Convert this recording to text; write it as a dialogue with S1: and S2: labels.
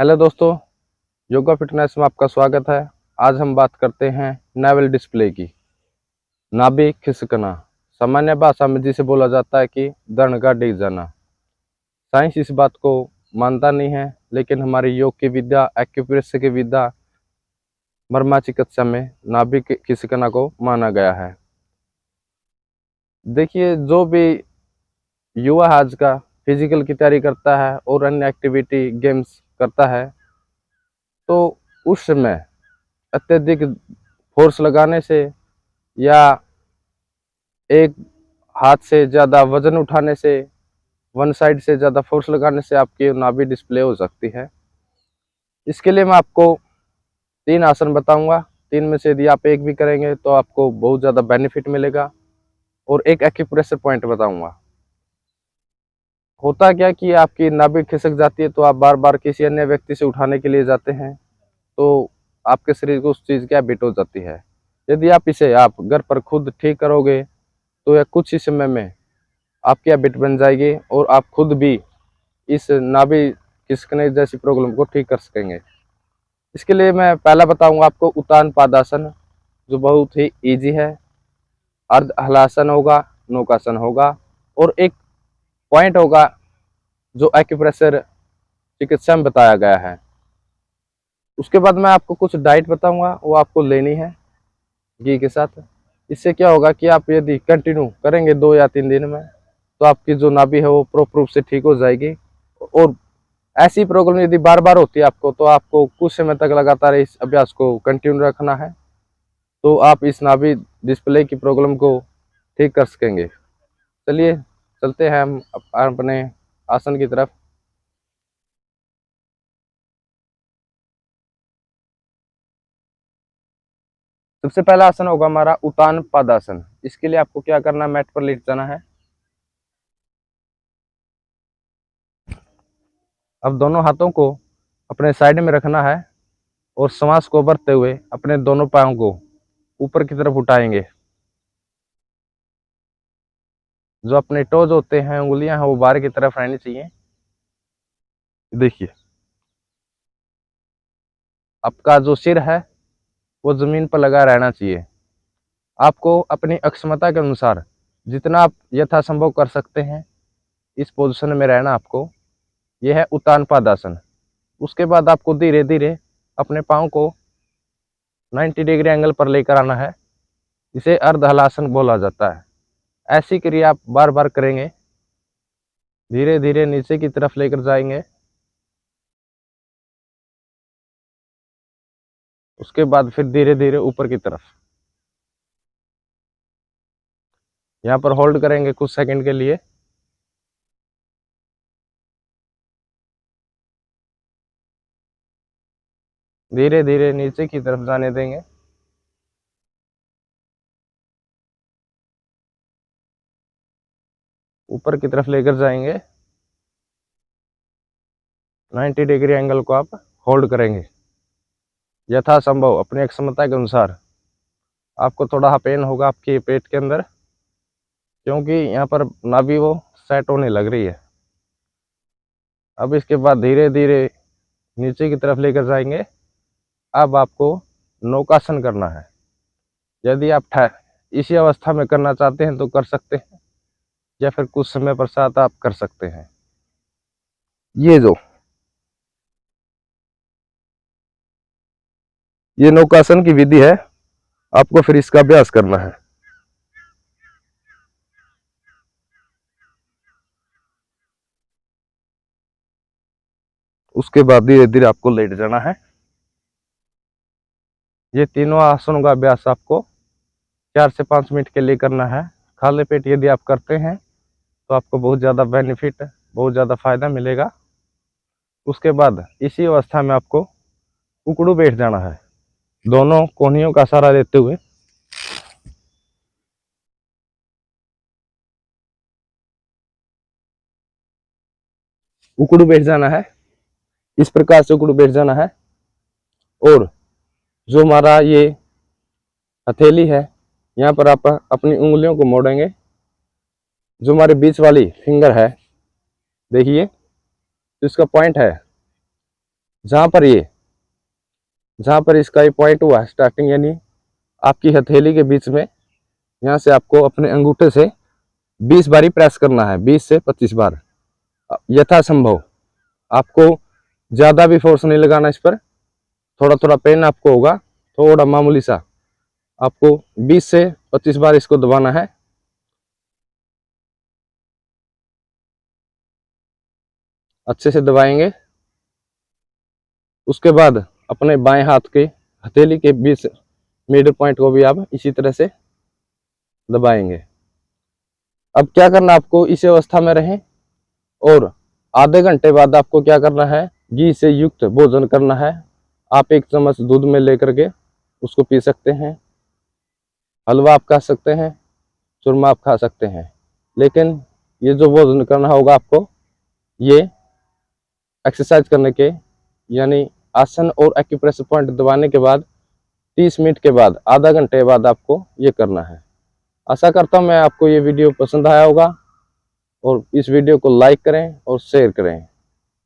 S1: Hello दोस्तों, yoga fitness में आपका स्वागत है। आज हम बात करते हैं नेवल डिस्प्ले की। नाभि खिसकना सामान्य भाषा में जिसे बोला जाता है कि धड़ का डिग जाना। साइंस इस बात को मानता नहीं है, लेकिन हमारी योग की विद्या, एक्यूप्रेशर की विद्या, मर्मा चिकित्सा में नाभि खिसकना को माना गया है। देखिए, जो भी युवा आज का फिजिकल की तैयारी करता है और अन्य एक्टिविटी गेम्स करता है, तो उस समय अत्यधिक फोर्स लगाने से या एक हाथ से ज़्यादा वजन उठाने से, वन साइड से ज़्यादा फोर्स लगाने से आपकी नाभि डिस्प्ले हो सकती है। इसके लिए मैं आपको 3 आसन बताऊंगा। 3 में से यदि आप एक भी करेंगे तो आपको बहुत ज़्यादा बेनिफिट मिलेगा। और एक एक्यूप्रेशर पॉइंट बताऊंगा। होता क्या कि आपकी नाभि खिसक जाती है तो आप बार बार किसी अन्य व्यक्ति से उठाने के लिए जाते हैं, तो आपके शरीर को उस चीज़ की हैबिट हो जाती है। यदि आप घर पर खुद ठीक करोगे तो यह कुछ ही समय में आपकी हैबिट बन जाएगी और आप खुद भी इस नाभि खिसकने जैसी प्रॉब्लम को ठीक कर सकेंगे। इसके लिए मैं पहला बताऊंगा आपको उत्तान पादासन, जो बहुत ही इजी है। अर्ध हलासन होगा, नौकासन होगा और एक पॉइंट होगा जो एक्यूप्रेशर चिकित्सा में बताया गया है। उसके बाद मैं आपको कुछ डाइट बताऊंगा, वो आपको लेनी है घी के साथ। इससे क्या होगा कि आप यदि कंटिन्यू करेंगे 2 या 3 दिन में, तो आपकी जो नाभि है वो प्रॉपर रूप से ठीक हो जाएगी। और ऐसी प्रॉब्लम यदि बार बार होती है आपको, तो आपको कुछ समय तक लगातार इस अभ्यास को कंटिन्यू रखना है, तो आप इस नाभि डिस्प्ले की प्रॉब्लम को ठीक कर सकेंगे। चलिए चलते हैं हम अपने आसन की तरफ। सबसे पहला आसन होगा हमारा उत्तान पादासन। इसके लिए आपको क्या करना है, मैट पर लेट जाना है। अब दोनों हाथों को अपने साइड में रखना है और श्वास को भरते हुए अपने दोनों पायों को ऊपर की तरफ उठाएंगे। जो अपने टोज होते हैं, उंगलियां हैं, वो बाहर की तरफ रहनी चाहिए। देखिए, आपका जो सिर है वो जमीन पर लगा रहना चाहिए। आपको अपनी अक्षमता के अनुसार जितना आप यथासंभव कर सकते हैं इस पोजीशन में रहना आपको। यह है उत्तान पादासन। उसके बाद आपको धीरे धीरे अपने पाँव को 90 डिग्री एंगल पर लेकर आना है। इसे अर्ध हलासन बोला जाता है। ऐसी क्रिया आप बार बार करेंगे, धीरे धीरे नीचे की तरफ लेकर जाएंगे। उसके बाद फिर धीरे धीरे ऊपर की तरफ। यहाँ पर होल्ड करेंगे कुछ सेकंड के लिए। धीरे धीरे नीचे की तरफ जाने देंगे। ऊपर की तरफ लेकर जाएंगे। 90 डिग्री एंगल को आप होल्ड करेंगे यथासंभव अपनी क्षमता के अनुसार। आपको थोड़ा पेन होगा आपके पेट के अंदर, क्योंकि यहाँ पर नाभि वो सेट होने लग रही है। अब इसके बाद धीरे धीरे नीचे की तरफ लेकर जाएंगे। अब आपको नौकासन करना है। यदि आप इसी अवस्था में करना चाहते हैं तो कर सकते हैं, या फिर कुछ समय पश्चात आप कर सकते हैं। ये नौकासन की विधि है, आपको फिर इसका अभ्यास करना है। उसके बाद धीरे धीरे आपको लेट जाना है। ये तीनों आसनों का अभ्यास आपको 4 से 5 मिनट के लिए करना है। खाली पेट यदि आप करते हैं तो आपको बहुत ज़्यादा बेनिफिट, बहुत ज़्यादा फायदा मिलेगा। उसके बाद इसी अवस्था में आपको उकड़ू बैठ जाना है, दोनों कोहनियों का सहारा लेते हुए। उकड़ू बैठ जाना है, इस प्रकार से उकड़ू बैठ जाना है। और जो हमारा ये हथेली है, यहाँ पर आप अपनी उंगलियों को मोड़ेंगे। जो हमारे बीच वाली फिंगर है, देखिए, तो इसका पॉइंट है जहाँ पर इसका ये पॉइंट हुआ स्टार्टिंग, यानी आपकी हथेली के बीच में, यहाँ से आपको अपने अंगूठे से 20 बारी प्रेस करना है, 20 से 25 बार यथासंभव। आपको ज़्यादा भी फोर्स नहीं लगाना इस पर, थोड़ा थोड़ा पेन आपको होगा, थोड़ा मामूली सा। आपको 20 से 25 बार इसको दबाना है। अच्छे से दबाएंगे। उसके बाद अपने बाएं हाथ के हथेली के बीच मिडिल पॉइंट को भी आप इसी तरह से दबाएंगे। अब क्या करना, आपको इस अवस्था में रहें और आधे घंटे बाद आपको क्या करना है, घी से युक्त भोजन करना है। आप 1 चम्मच दूध में लेकर के उसको पी सकते हैं, हलवा आप खा सकते हैं, चूरमा आप खा सकते हैं। लेकिन ये जो भोजन करना होगा आपको, ये एक्सरसाइज करने के, यानी आसन और एक्यूप्रेशर पॉइंट दबाने के बाद 30 मिनट के बाद, आधा घंटे बाद आपको ये करना है। आशा करता हूँ मैं आपको ये वीडियो पसंद आया होगा, और इस वीडियो को लाइक करें और शेयर करें।